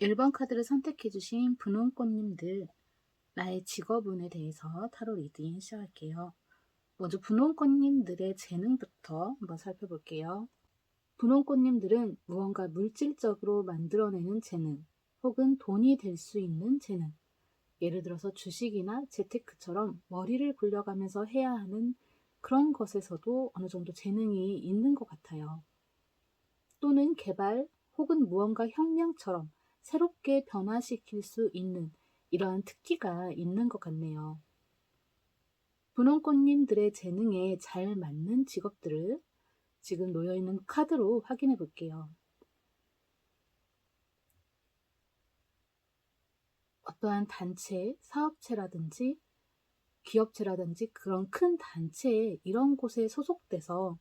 1번 카드를 선택해주신 분홍꽃님들, 나의 직업운에 대해서 타로 리딩 시작할게요. 먼저 분홍꽃님들의 재능부터 한번 살펴볼게요. 분홍꽃님들은 무언가 물질적으로 만들어내는 재능, 혹은 돈이 될 수 있는 재능, 예를 들어서 주식이나 재테크처럼 머리를 굴려가면서 해야 하는 그런 것에서도 어느 정도 재능이 있는 것 같아요. 또는 개발 혹은 무언가 혁명처럼 새롭게 변화시킬 수 있는 이러한 특기가 있는 것 같네요. 분홍꽃님들의 재능에 잘 맞는 직업들을 지금 놓여있는 카드로 확인해 볼게요. 어떠한 단체, 사업체라든지 기업체라든지 그런 큰 단체 이런 곳에 소속돼서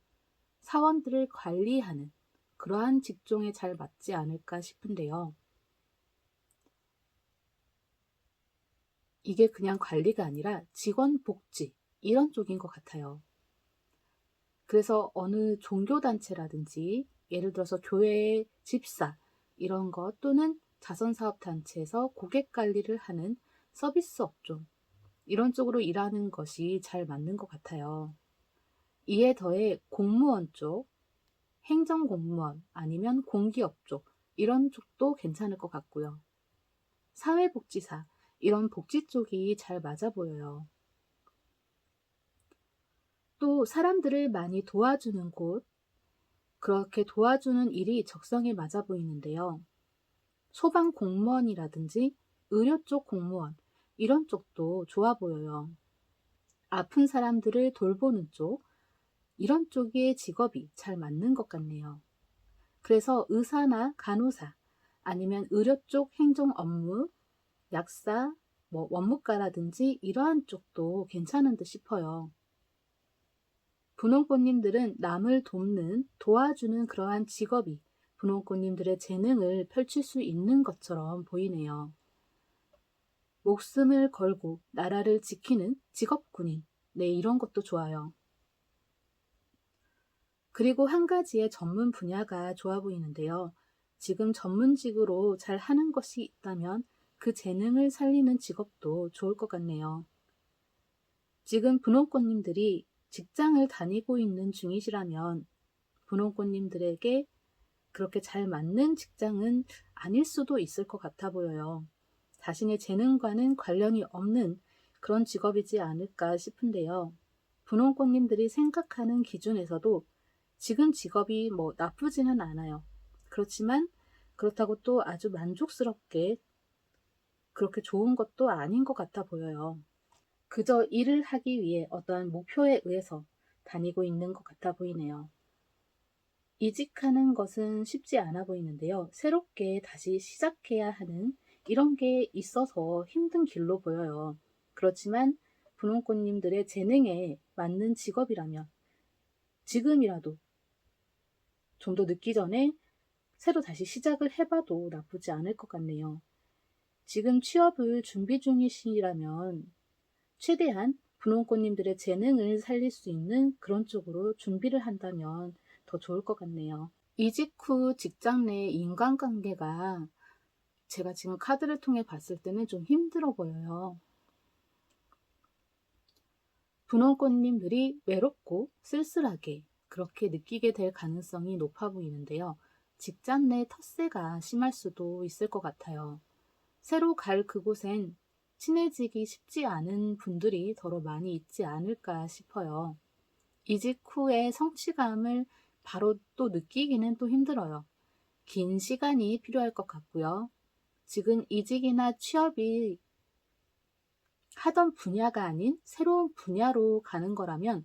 사원들을 관리하는 그러한 직종에 잘 맞지 않을까 싶은데요. 이게 그냥 관리가 아니라 직원 복지 이런 쪽인 것 같아요. 그래서 어느 종교단체라든지 예를 들어서 교회의 집사 이런 것 또는 자선사업단체에서 고객 관리를 하는 서비스 업종 이런 쪽으로 일하는 것이 잘 맞는 것 같아요. 이에 더해 공무원 쪽, 행정공무원 아니면 공기업 쪽 이런 쪽도 괜찮을 것 같고요. 사회복지사 이런 복지 쪽이 잘 맞아 보여요. 또 사람들을 많이 도와주는 곳, 그렇게 도와주는 일이 적성에 맞아 보이는데요. 소방 공무원이라든지 의료 쪽 공무원 이런 쪽도 좋아 보여요. 아픈 사람들을 돌보는 쪽 이런 쪽의 직업이 잘 맞는 것 같네요. 그래서 의사나 간호사 아니면 의료 쪽 행정 업무, 약사, 원무과라든지 이러한 쪽도 괜찮은 듯 싶어요. 분홍꽃님들은 남을 돕는, 도와주는 그러한 직업이 분홍꽃님들의 재능을 펼칠 수 있는 것처럼 보이네요. 목숨을 걸고 나라를 지키는 직업군인, 네, 이런 것도 좋아요. 그리고 한 가지의 전문 분야가 좋아 보이는데요. 지금 전문직으로 잘 하는 것이 있다면 그 재능을 살리는 직업도 좋을 것 같네요. 지금 분홍꽃님들이 직장을 다니고 있는 중이시라면 분홍꽃님들에게 그렇게 잘 맞는 직장은 아닐 수도 있을 것 같아 보여요. 자신의 재능과는 관련이 없는 그런 직업이지 않을까 싶은데요. 분홍꽃님들이 생각하는 기준에서도 지금 직업이 나쁘지는 않아요. 그렇지만 그렇다고 또 아주 만족스럽게 그렇게 좋은 것도 아닌 것 같아 보여요. 그저 일을 하기 위해 어떠한 목표에 의해서 다니고 있는 것 같아 보이네요. 이직하는 것은 쉽지 않아 보이는데요. 새롭게 다시 시작해야 하는 이런 게 있어서 힘든 길로 보여요. 그렇지만 분홍꽃님들의 재능에 맞는 직업이라면 지금이라도 좀 더 늦기 전에 새로 다시 시작을 해봐도 나쁘지 않을 것 같네요. 지금 취업을 준비 중이시라면 최대한 분홍꽃님들의 재능을 살릴 수 있는 그런 쪽으로 준비를 한다면 더 좋을 것 같네요. 이직 후 직장 내 인간관계가 제가 지금 카드를 통해 봤을 때는 좀 힘들어 보여요. 분홍꽃님들이 외롭고 쓸쓸하게 그렇게 느끼게 될 가능성이 높아 보이는데요. 직장 내 텃세가 심할 수도 있을 것 같아요. 새로 갈 그곳엔 친해지기 쉽지 않은 분들이 더러 많이 있지 않을까 싶어요. 이직 후에 성취감을 바로 또 느끼기는 또 힘들어요. 긴 시간이 필요할 것 같고요. 지금 이직이나 취업이 하던 분야가 아닌 새로운 분야로 가는 거라면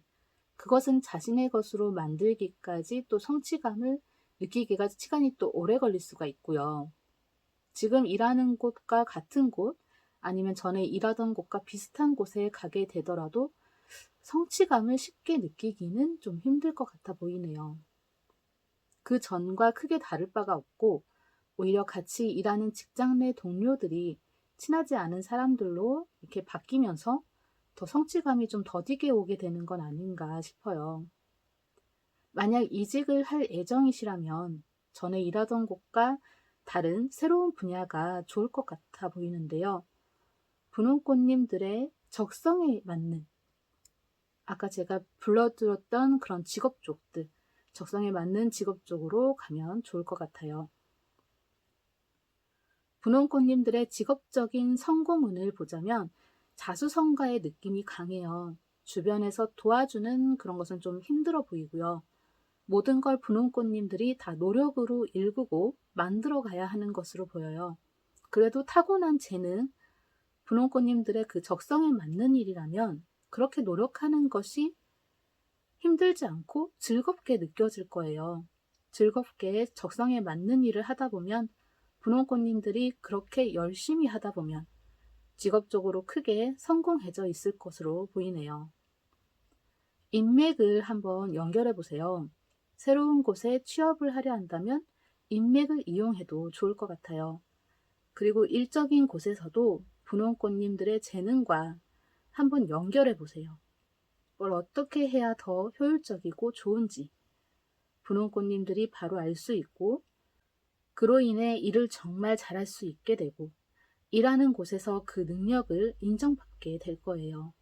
그것은 자신의 것으로 만들기까지 또 성취감을 느끼기가 시간이 또 오래 걸릴 수가 있고요. 지금 일하는 곳과 같은 곳 아니면 전에 일하던 곳과 비슷한 곳에 가게 되더라도 성취감을 쉽게 느끼기는 좀 힘들 것 같아 보이네요. 그 전과 크게 다를 바가 없고 오히려 같이 일하는 직장 내 동료들이 친하지 않은 사람들로 이렇게 바뀌면서 더 성취감이 좀 더디게 오게 되는 건 아닌가 싶어요. 만약 이직을 할 예정이시라면 전에 일하던 곳과 다른 새로운 분야가 좋을 것 같아 보이는데요. 분홍꽃님들의 적성에 맞는, 아까 제가 불러드렸던 그런 직업 쪽들, 적성에 맞는 직업 쪽으로 가면 좋을 것 같아요. 분홍꽃님들의 직업적인 성공운을 보자면 자수성가의 느낌이 강해요. 주변에서 도와주는 그런 것은 좀 힘들어 보이고요. 모든 걸 분홍꽃님들이 다 노력으로 일구고 만들어 가야 하는 것으로 보여요. 그래도 타고난 재능, 분홍꽃님들의 그 적성에 맞는 일이라면 그렇게 노력하는 것이 힘들지 않고 즐겁게 느껴질 거예요. 즐겁게 적성에 맞는 일을 하다 보면 분홍꽃님들이 그렇게 열심히 하다 보면 직업적으로 크게 성공해져 있을 것으로 보이네요. 인맥을 한번 연결해 보세요. 새로운 곳에 취업을 하려 한다면 인맥을 이용해도 좋을 것 같아요. 그리고 일적인 곳에서도 분홍꽃님들의 재능과 한번 연결해 보세요. 뭘 어떻게 해야 더 효율적이고 좋은지 분홍꽃님들이 바로 알 수 있고, 그로 인해 일을 정말 잘할 수 있게 되고 일하는 곳에서 그 능력을 인정받게 될 거예요.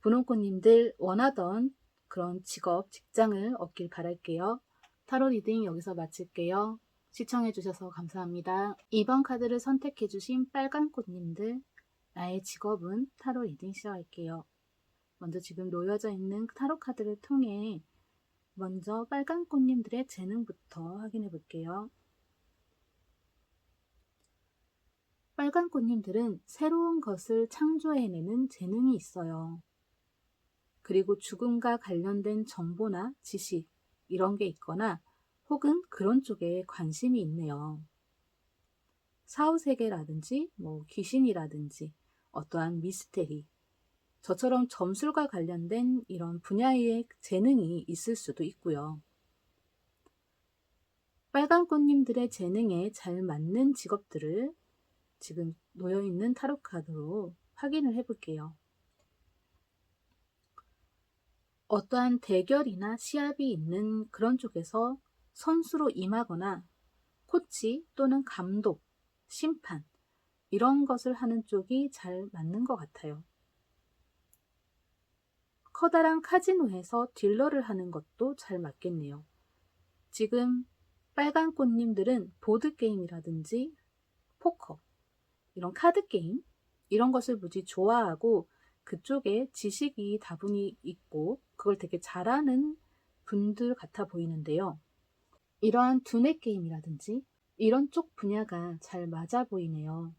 분홍꽃님들 원하던 그런 직업, 직장을 얻길 바랄게요. 타로 리딩 여기서 마칠게요. 시청해주셔서 감사합니다. 2번 카드를 선택해주신 빨간꽃님들, 나의 직업은 타로 리딩 시작할게요. 먼저 지금 놓여져 있는 타로 카드를 통해 먼저 빨간꽃님들의 재능부터 확인해 볼게요. 빨간꽃님들은 새로운 것을 창조해내는 재능이 있어요. 그리고 죽음과 관련된 정보나 지식 이런 게 있거나 혹은 그런 쪽에 관심이 있네요. 사후세계라든지 귀신이라든지 어떠한 미스테리, 저처럼 점술과 관련된 이런 분야의 재능이 있을 수도 있고요. 빨간꽃님들의 재능에 잘 맞는 직업들을 지금 놓여있는 타로카드로 확인을 해볼게요. 어떠한 대결이나 시합이 있는 그런 쪽에서 선수로 임하거나 코치 또는 감독, 심판 이런 것을 하는 쪽이 잘 맞는 것 같아요. 커다란 카지노에서 딜러를 하는 것도 잘 맞겠네요. 지금 빨간 꽃님들은 보드게임이라든지 포커, 이런 카드게임 이런 것을 무지 좋아하고 그쪽에 지식이 다분히 있고 그걸 되게 잘하는 분들 같아 보이는데요. 이러한 두뇌 게임이라든지 이런 쪽 분야가 잘 맞아 보이네요.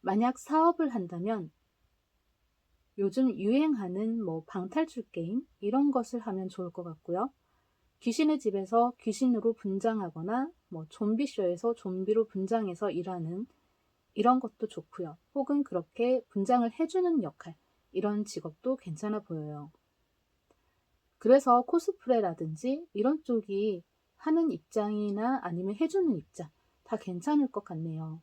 만약 사업을 한다면 요즘 유행하는 방탈출 게임 이런 것을 하면 좋을 것 같고요. 귀신의 집에서 귀신으로 분장하거나 좀비쇼에서 좀비로 분장해서 일하는 이런 것도 좋고요. 혹은 그렇게 분장을 해주는 역할 이런 직업도 괜찮아 보여요. 그래서 코스프레라든지 이런 쪽이 하는 입장이나 아니면 해주는 입장 다 괜찮을 것 같네요.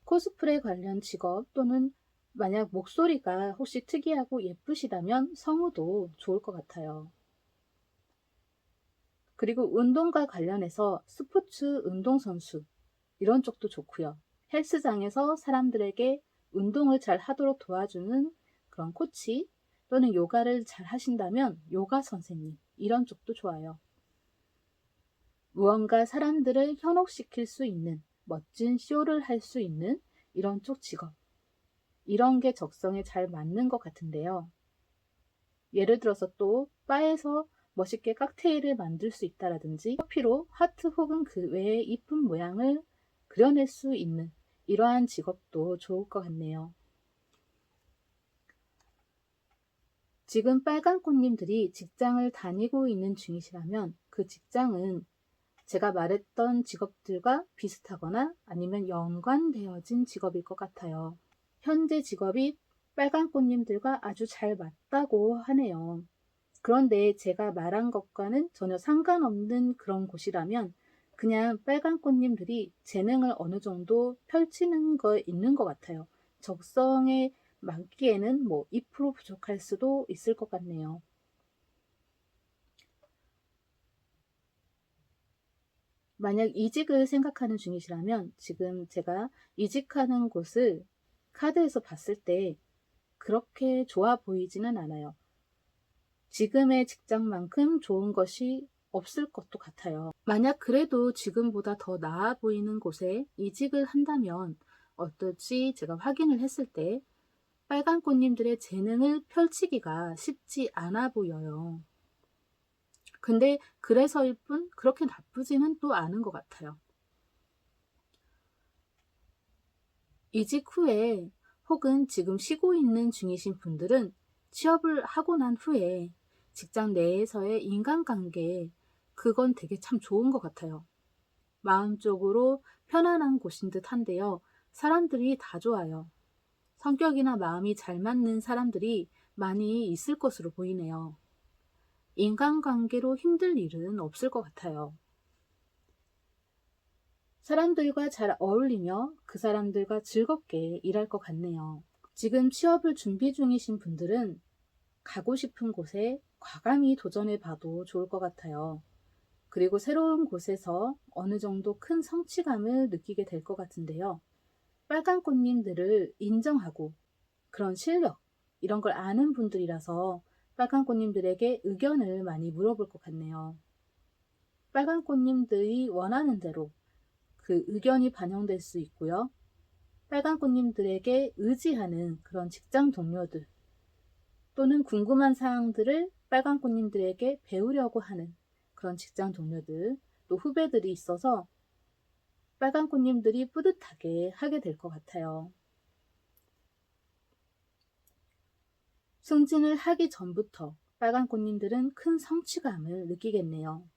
코스프레 관련 직업 또는 만약 목소리가 혹시 특이하고 예쁘시다면 성우도 좋을 것 같아요. 그리고 운동과 관련해서 스포츠 운동선수 이런 쪽도 좋고요. 헬스장에서 사람들에게 운동을 잘 하도록 도와주는 그런 코치 또는 요가를 잘 하신다면 요가 선생님 이런 쪽도 좋아요. 무언가 사람들을 현혹시킬 수 있는 멋진 쇼를 할 수 있는 이런 쪽 직업 이런 게 적성에 잘 맞는 것 같은데요. 예를 들어서 또 바에서 멋있게 칵테일을 만들 수 있다라든지 커피로 하트 혹은 그 외의 이쁜 모양을 그려낼 수 있는 이러한 직업도 좋을 것 같네요. 지금 빨간 꽃님들이 직장을 다니고 있는 중이시라면 그 직장은 제가 말했던 직업들과 비슷하거나 아니면 연관되어진 직업일 것 같아요. 현재 직업이 빨간 꽃님들과 아주 잘 맞다고 하네요. 그런데 제가 말한 것과는 전혀 상관없는 그런 곳이라면 그냥 빨간 꽃님들이 재능을 어느 정도 펼치는 거 있는 것 같아요. 적성에 맞기에는 2% 부족할 수도 있을 것 같네요. 만약 이직을 생각하는 중이시라면 지금 제가 이직하는 곳을 카드에서 봤을 때 그렇게 좋아 보이지는 않아요. 지금의 직장만큼 좋은 것이 없을 것도 같아요. 만약 그래도 지금보다 더 나아 보이는 곳에 이직을 한다면 어떨지 제가 확인을 했을 때 빨간 꽃님들의 재능을 펼치기가 쉽지 않아 보여요. 근데 그래서일 뿐 그렇게 나쁘지는 또 않은 것 같아요. 이직 후에 혹은 지금 쉬고 있는 중이신 분들은 취업을 하고 난 후에 직장 내에서의 인간관계, 그건 되게 참 좋은 것 같아요. 마음적으로 편안한 곳인 듯 한데요. 사람들이 다 좋아요. 성격이나 마음이 잘 맞는 사람들이 많이 있을 것으로 보이네요. 인간관계로 힘들 일은 없을 것 같아요. 사람들과 잘 어울리며 그 사람들과 즐겁게 일할 것 같네요. 지금 취업을 준비 중이신 분들은 가고 싶은 곳에 과감히 도전해 봐도 좋을 것 같아요. 그리고 새로운 곳에서 어느 정도 큰 성취감을 느끼게 될 것 같은데요. 빨간 꽃님들을 인정하고 그런 실력, 이런 걸 아는 분들이라서 빨간 꽃님들에게 의견을 많이 물어볼 것 같네요. 빨간 꽃님들이 원하는 대로 그 의견이 반영될 수 있고요. 빨간 꽃님들에게 의지하는 그런 직장 동료들 또는 궁금한 사항들을 빨간 꽃님들에게 배우려고 하는 그런 직장 동료들, 또 후배들이 있어서 빨간 꽃님들이 뿌듯하게 하게 될 것 같아요. 승진을 하기 전부터 빨간 꽃님들은 큰 성취감을 느끼겠네요.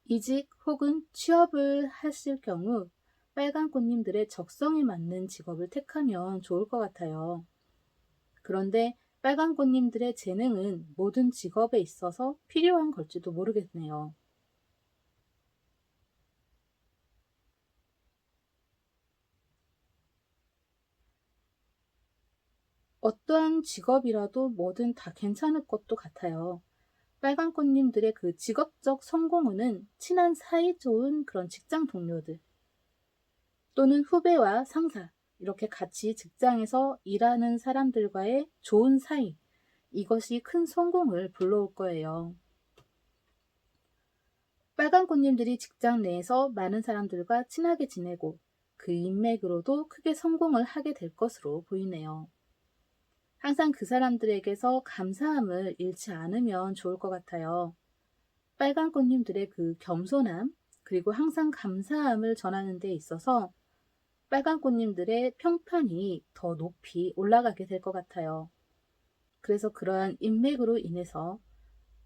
이직 혹은 취업을 하실 경우 빨간 꽃님들의 적성에 맞는 직업을 택하면 좋을 것 같아요. 그런데 빨간 꽃님들의 재능은 모든 직업에 있어서 필요한 걸지도 모르겠네요. 어떠한 직업이라도 뭐든 다 괜찮을 것도 같아요. 빨간 꽃님들의 그 직업적 성공은 친한 사이 좋은 그런 직장 동료들 또는 후배와 상사, 이렇게 같이 직장에서 일하는 사람들과의 좋은 사이, 이것이 큰 성공을 불러올 거예요. 빨간 꽃님들이 직장 내에서 많은 사람들과 친하게 지내고 그 인맥으로도 크게 성공을 하게 될 것으로 보이네요. 항상 그 사람들에게서 감사함을 잃지 않으면 좋을 것 같아요. 빨간 꽃님들의 그 겸손함, 그리고 항상 감사함을 전하는 데 있어서 빨간 꽃님들의 평판이 더 높이 올라가게 될 것 같아요. 그래서 그러한 인맥으로 인해서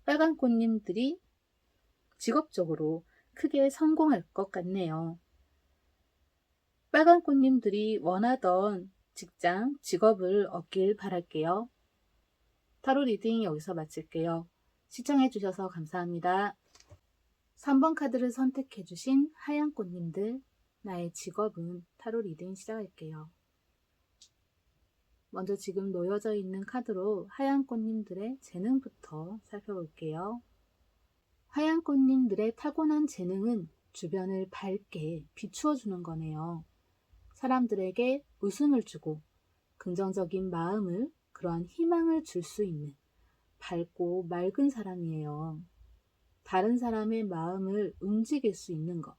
빨간 꽃님들이 직업적으로 크게 성공할 것 같네요. 빨간 꽃님들이 원하던 직장, 직업을 얻길 바랄게요. 타로 리딩 여기서 마칠게요. 시청해주셔서 감사합니다. 3번 카드를 선택해주신 하얀 꽃님들, 나의 직업은 타로 리딩 시작할게요. 먼저 지금 놓여져 있는 카드로 하얀 꽃님들의 재능부터 살펴볼게요. 하얀 꽃님들의 타고난 재능은 주변을 밝게 비추어 주는 거네요. 사람들에게 웃음을 주고 긍정적인 마음을, 그러한 희망을 줄 수 있는 밝고 맑은 사람이에요. 다른 사람의 마음을 움직일 수 있는 것,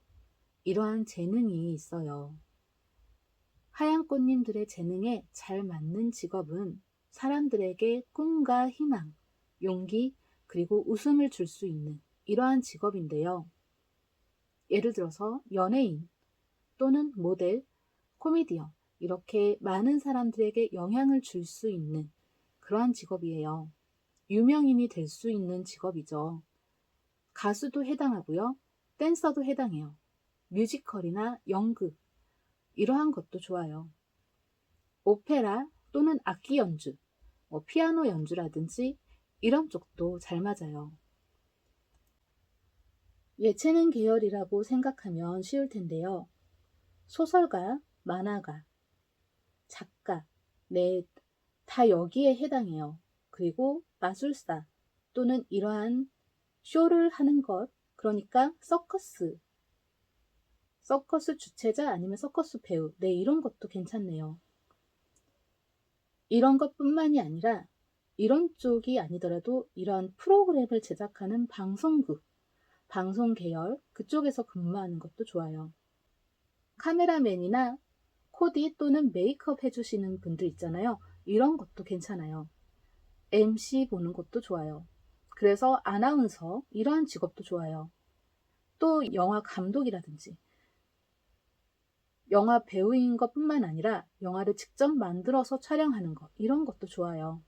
이러한 재능이 있어요. 하얀 꽃님들의 재능에 잘 맞는 직업은 사람들에게 꿈과 희망, 용기, 그리고 웃음을 줄 수 있는 이러한 직업인데요. 예를 들어서 연예인 또는 모델, 코미디언, 이렇게 많은 사람들에게 영향을 줄 수 있는 그러한 직업이에요. 유명인이 될 수 있는 직업이죠. 가수도 해당하고요. 댄서도 해당해요. 뮤지컬이나 연극, 이러한 것도 좋아요. 오페라 또는 악기 연주, 피아노 연주라든지 이런 쪽도 잘 맞아요. 예체능 계열이라고 생각하면 쉬울 텐데요. 소설가, 만화가, 작가, 네, 다 여기에 해당해요. 그리고 마술사 또는 이러한 쇼를 하는 것, 그러니까 서커스 주최자 아니면 서커스 배우, 네, 이런 것도 괜찮네요. 이런 것뿐만이 아니라 이런 쪽이 아니더라도 이런 프로그램을 제작하는 방송국, 방송 계열 그쪽에서 근무하는 것도 좋아요. 카메라맨이나 코디 또는 메이크업 해주시는 분들 있잖아요. 이런 것도 괜찮아요. MC 보는 것도 좋아요. 그래서 아나운서 이러한 직업도 좋아요. 또 영화 감독이라든지 영화 배우인 것뿐만 아니라 영화를 직접 만들어서 촬영하는 것 이런 것도 좋아요.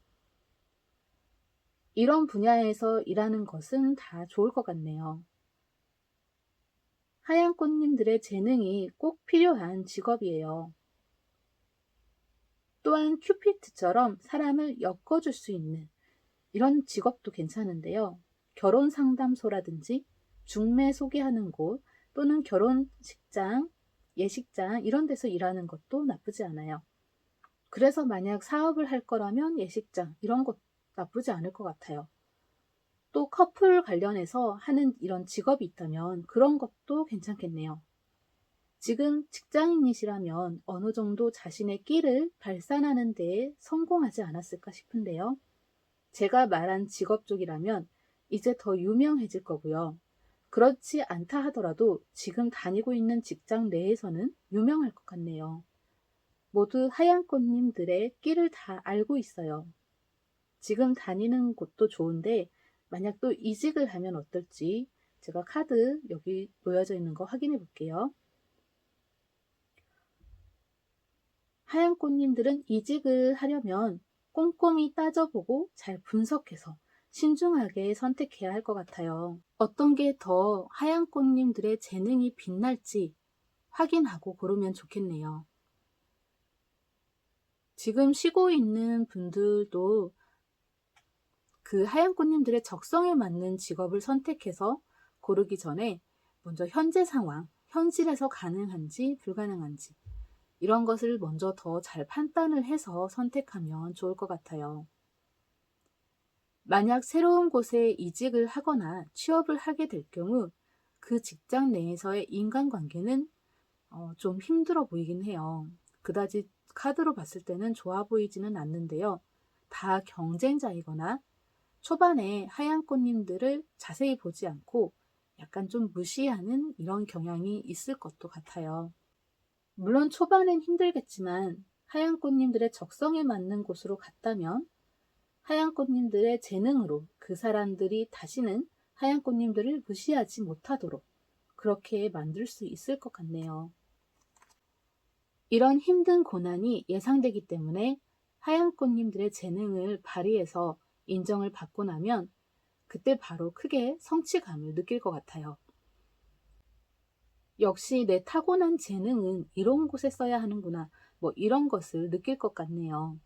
이런 분야에서 일하는 것은 다 좋을 것 같네요. 하얀 꽃님들의 재능이 꼭 필요한 직업이에요. 또한 큐피트처럼 사람을 엮어줄 수 있는 이런 직업도 괜찮은데요. 결혼 상담소라든지 중매 소개하는 곳 또는 결혼식장, 예식장 이런 데서 일하는 것도 나쁘지 않아요. 그래서 만약 사업을 할 거라면 예식장 이런 것 나쁘지 않을 것 같아요. 또 커플 관련해서 하는 이런 직업이 있다면 그런 것도 괜찮겠네요. 지금 직장인이시라면 어느 정도 자신의 끼를 발산하는 데에 성공하지 않았을까 싶은데요. 제가 말한 직업 쪽이라면 이제 더 유명해질 거고요. 그렇지 않다 하더라도 지금 다니고 있는 직장 내에서는 유명할 것 같네요. 모두 하얀 꽃님들의 끼를 다 알고 있어요. 지금 다니는 곳도 좋은데 만약 또 이직을 하면 어떨지 제가 카드 여기 놓여져 있는 거 확인해 볼게요. 하얀 꽃님들은 이직을 하려면 꼼꼼히 따져보고 잘 분석해서 신중하게 선택해야 할 것 같아요. 어떤 게 더 하얀 꽃님들의 재능이 빛날지 확인하고 고르면 좋겠네요. 지금 쉬고 있는 분들도 그 하얀 꽃님들의 적성에 맞는 직업을 선택해서 고르기 전에 먼저 현재 상황, 현실에서 가능한지 불가능한지 이런 것을 먼저 더 잘 판단을 해서 선택하면 좋을 것 같아요. 만약 새로운 곳에 이직을 하거나 취업을 하게 될 경우 그 직장 내에서의 인간관계는 좀 힘들어 보이긴 해요. 그다지 카드로 봤을 때는 좋아 보이지는 않는데요. 다 경쟁자이거나 초반에 하얀 꽃님들을 자세히 보지 않고 약간 좀 무시하는 이런 경향이 있을 것도 같아요. 물론 초반엔 힘들겠지만 하얀 꽃님들의 적성에 맞는 곳으로 갔다면 하얀 꽃님들의 재능으로 그 사람들이 다시는 하얀 꽃님들을 무시하지 못하도록 그렇게 만들 수 있을 것 같네요. 이런 힘든 고난이 예상되기 때문에 하얀 꽃님들의 재능을 발휘해서 인정을 받고 나면 그때 바로 크게 성취감을 느낄 것 같아요. 역시 내 타고난 재능은 이런 곳에 써야 하는구나, 뭐 이런 것을 느낄 것 같네요.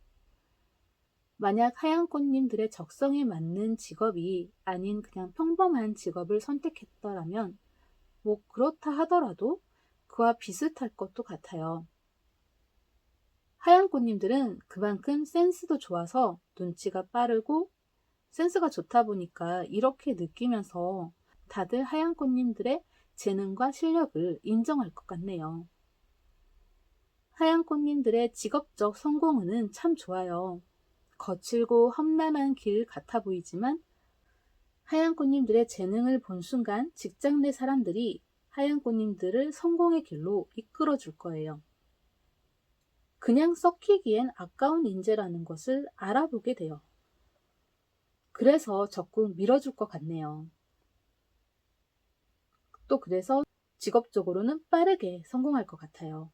만약 하얀 꽃님들의 적성에 맞는 직업이 아닌 그냥 평범한 직업을 선택했더라면 뭐 그렇다 하더라도 그와 비슷할 것도 같아요. 하얀 꽃님들은 그만큼 센스도 좋아서 눈치가 빠르고 센스가 좋다 보니까 이렇게 느끼면서 다들 하얀 꽃님들의 재능과 실력을 인정할 것 같네요. 하얀 꽃님들의 직업적 성공은 참 좋아요. 거칠고 험난한 길 같아 보이지만 하얀 꽃님들의 재능을 본 순간 직장 내 사람들이 하얀 꽃님들을 성공의 길로 이끌어 줄 거예요. 그냥 썩히기엔 아까운 인재라는 것을 알아보게 돼요. 그래서 적극 밀어줄 것 같네요. 또 그래서 직업적으로는 빠르게 성공할 것 같아요.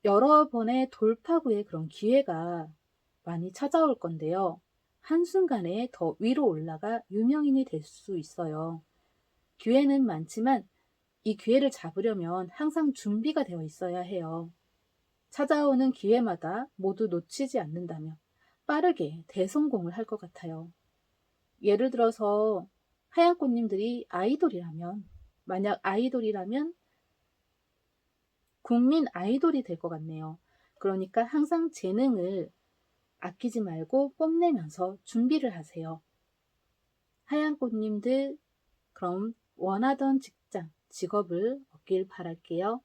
여러 번의 돌파 후에 그런 기회가 많이 찾아올 건데요. 한순간에 더 위로 올라가 유명인이 될 수 있어요. 기회는 많지만 이 기회를 잡으려면 항상 준비가 되어 있어야 해요. 찾아오는 기회마다 모두 놓치지 않는다면 빠르게 대성공을 할 것 같아요. 예를 들어서 하얀 꽃님들이 만약 아이돌이라면 국민 아이돌이 될 것 같네요. 그러니까 항상 재능을 아끼지 말고 뽐내면서 준비를 하세요. 하얀 꽃님들 그럼 원하던 직장, 직업을 얻길 바랄게요.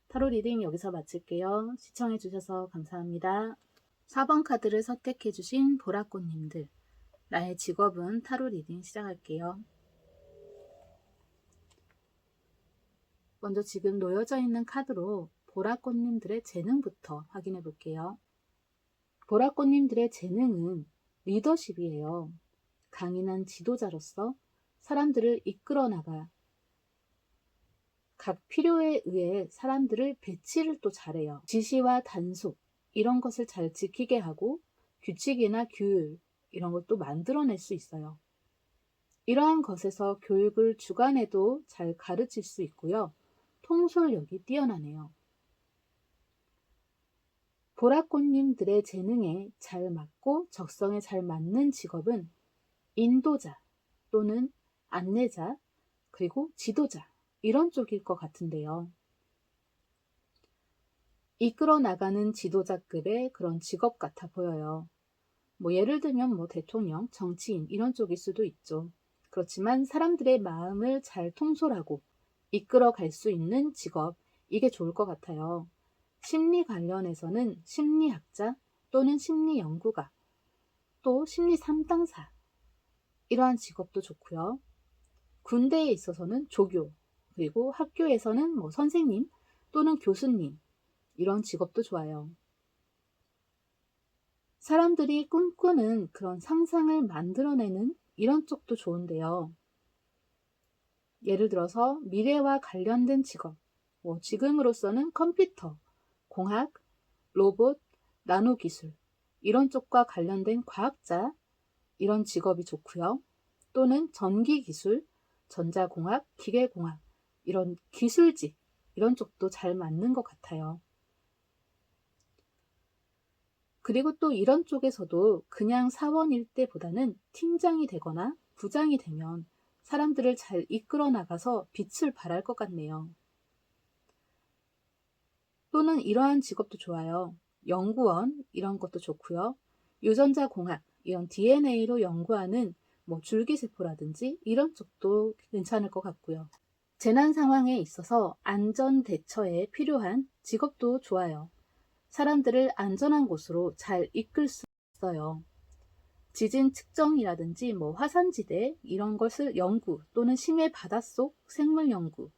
타로 리딩 여기서 마칠게요. 시청해주셔서 감사합니다. 4번 카드를 선택해주신 보라꽃님들, 나의 직업은 타로 리딩 시작할게요. 먼저 지금 놓여져 있는 카드로 보라꽃님들의 재능부터 확인해 볼게요. 보라꽃님들의 재능은 리더십이에요. 강인한 지도자로서 사람들을 이끌어 나가 각 필요에 의해 사람들을 배치를 또 잘해요. 지시와 단속 이런 것을 잘 지키게 하고 규칙이나 규율 이런 것도 만들어낼 수 있어요. 이러한 것에서 교육을 주관해도 잘 가르칠 수 있고요. 통솔력이 뛰어나네요. 보라꽃님들의 재능에 잘 맞고 적성에 잘 맞는 직업은 인도자 또는 안내자 그리고 지도자 이런 쪽일 것 같은데요. 이끌어 나가는 지도자급의 그런 직업 같아 보여요. 예를 들면 대통령, 정치인 이런 쪽일 수도 있죠. 그렇지만 사람들의 마음을 잘 통솔하고 이끌어 갈 수 있는 직업, 이게 좋을 것 같아요. 심리 관련해서는 심리학자 또는 심리연구가, 또 심리 상담사 이러한 직업도 좋고요. 군대에 있어서는 조교, 그리고 학교에서는 선생님 또는 교수님 이런 직업도 좋아요. 사람들이 꿈꾸는 그런 상상을 만들어내는 이런 쪽도 좋은데요. 예를 들어서 미래와 관련된 직업, 지금으로서는 컴퓨터, 공학, 로봇, 나노기술 이런 쪽과 관련된 과학자 이런 직업이 좋고요. 또는 전기기술, 전자공학, 기계공학 이런 기술직 이런 쪽도 잘 맞는 것 같아요. 그리고 또 이런 쪽에서도 그냥 사원일 때보다는 팀장이 되거나 부장이 되면 사람들을 잘 이끌어 나가서 빛을 발할 것 같네요. 또는 이러한 직업도 좋아요. 연구원 이런 것도 좋고요. 유전자 공학 이런 DNA로 연구하는 줄기세포라든지 이런 쪽도 괜찮을 것 같고요. 재난 상황에 있어서 안전 대처에 필요한 직업도 좋아요. 사람들을 안전한 곳으로 잘 이끌 수 있어요. 지진 측정이라든지 화산지대 이런 것을 연구 또는 심해 바닷속 생물 연구,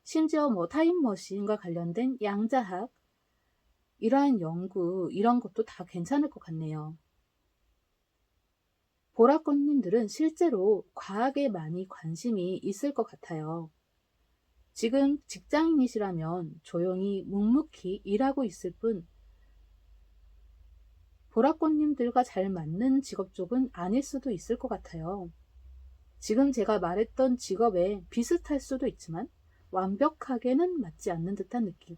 심지어 타임머신과 관련된 양자학 이러한 연구 이런 것도 다 괜찮을 것 같네요. 보라꽃님들은 실제로 과학에 많이 관심이 있을 것 같아요. 지금 직장인이시라면 조용히 묵묵히 일하고 있을 뿐 보라꽃님들과 잘 맞는 직업 쪽은 아닐 수도 있을 것 같아요. 지금 제가 말했던 직업에 비슷할 수도 있지만 완벽하게는 맞지 않는 듯한 느낌,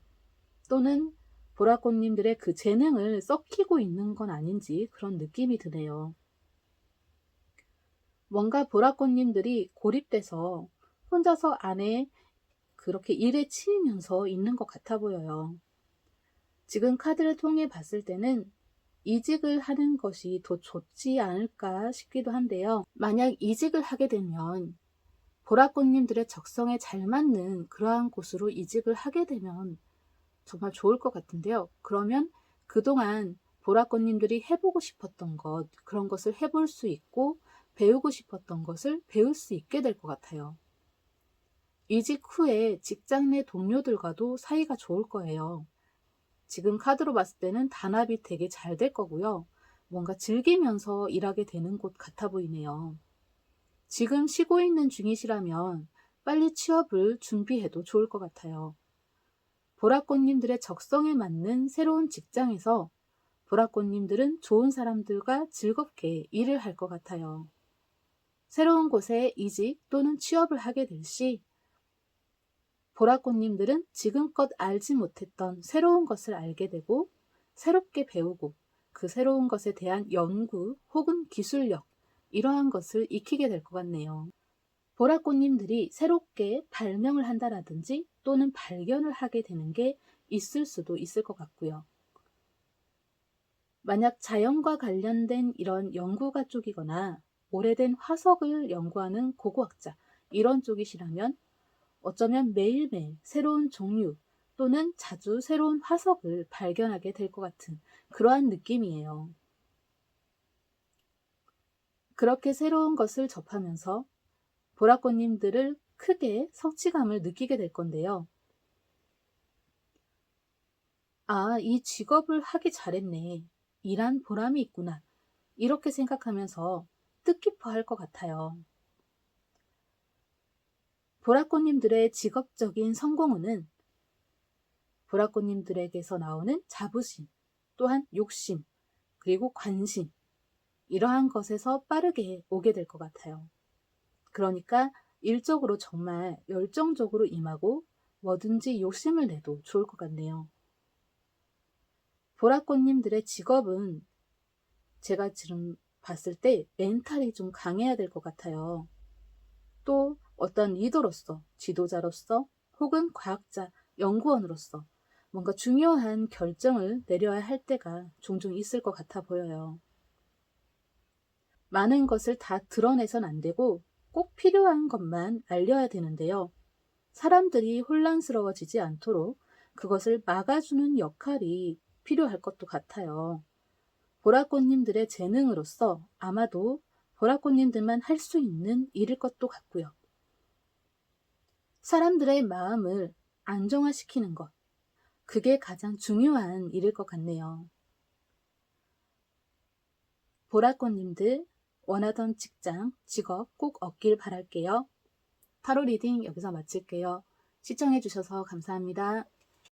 또는 보라꽃님들의 그 재능을 썩히고 있는 건 아닌지 그런 느낌이 드네요. 뭔가 보라꽃님들이 고립돼서 혼자서 안에 그렇게 일에 치이면서 있는 것 같아 보여요. 지금 카드를 통해 봤을 때는 이직을 하는 것이 더 좋지 않을까 싶기도 한데요. 만약 이직을 하게 되면 보라꽃님들의 적성에 잘 맞는 그러한 곳으로 이직을 하게 되면 정말 좋을 것 같은데요. 그러면 그동안 보라꽃님들이 해보고 싶었던 것, 그런 것을 해볼 수 있고 배우고 싶었던 것을 배울 수 있게 될 것 같아요. 이직 후에 직장 내 동료들과도 사이가 좋을 거예요. 지금 카드로 봤을 때는 단합이 되게 잘 될 거고요. 뭔가 즐기면서 일하게 되는 곳 같아 보이네요. 지금 쉬고 있는 중이시라면 빨리 취업을 준비해도 좋을 것 같아요. 보라꽃님들의 적성에 맞는 새로운 직장에서 보라꽃님들은 좋은 사람들과 즐겁게 일을 할 것 같아요. 새로운 곳에 이직 또는 취업을 하게 될 시 보라꽃님들은 지금껏 알지 못했던 새로운 것을 알게 되고 새롭게 배우고 그 새로운 것에 대한 연구 혹은 기술력 이러한 것을 익히게 될 것 같네요. 보라꽃님들이 새롭게 발명을 한다라든지 또는 발견을 하게 되는 게 있을 수도 있을 것 같고요. 만약 자연과 관련된 이런 연구가 쪽이거나 오래된 화석을 연구하는 고고학자 이런 쪽이시라면 어쩌면 매일매일 새로운 종류 또는 자주 새로운 화석을 발견하게 될 것 같은 그러한 느낌이에요. 그렇게 새로운 것을 접하면서 보라꽃님들을 크게 성취감을 느끼게 될 건데요. 아, 이 직업을 하기 잘했네. 일한 보람이 있구나. 이렇게 생각하면서 뜻깊어 할 것 같아요. 보라꽃님들의 직업적인 성공은 보라꽃님들에게서 나오는 자부심, 또한 욕심, 그리고 관심, 이러한 것에서 빠르게 오게 될 것 같아요. 그러니까 일적으로 정말 열정적으로 임하고 뭐든지 욕심을 내도 좋을 것 같네요. 보라꽃님들의 직업은 제가 지금 봤을 때 멘탈이 좀 강해야 될 것 같아요. 또 어떤 리더로서, 지도자로서, 혹은 과학자, 연구원으로서 뭔가 중요한 결정을 내려야 할 때가 종종 있을 것 같아 보여요. 많은 것을 다 드러내선 안 되고 꼭 필요한 것만 알려야 되는데요. 사람들이 혼란스러워지지 않도록 그것을 막아주는 역할이 필요할 것도 같아요. 보라꽃님들의 재능으로서 아마도 보라꽃님들만 할 수 있는 일일 것도 같고요. 사람들의 마음을 안정화시키는 것, 그게 가장 중요한 일일 것 같네요. 보라꽃님들 원하던 직장, 직업 꼭 얻길 바랄게요. 타로 리딩 여기서 마칠게요. 시청해주셔서 감사합니다.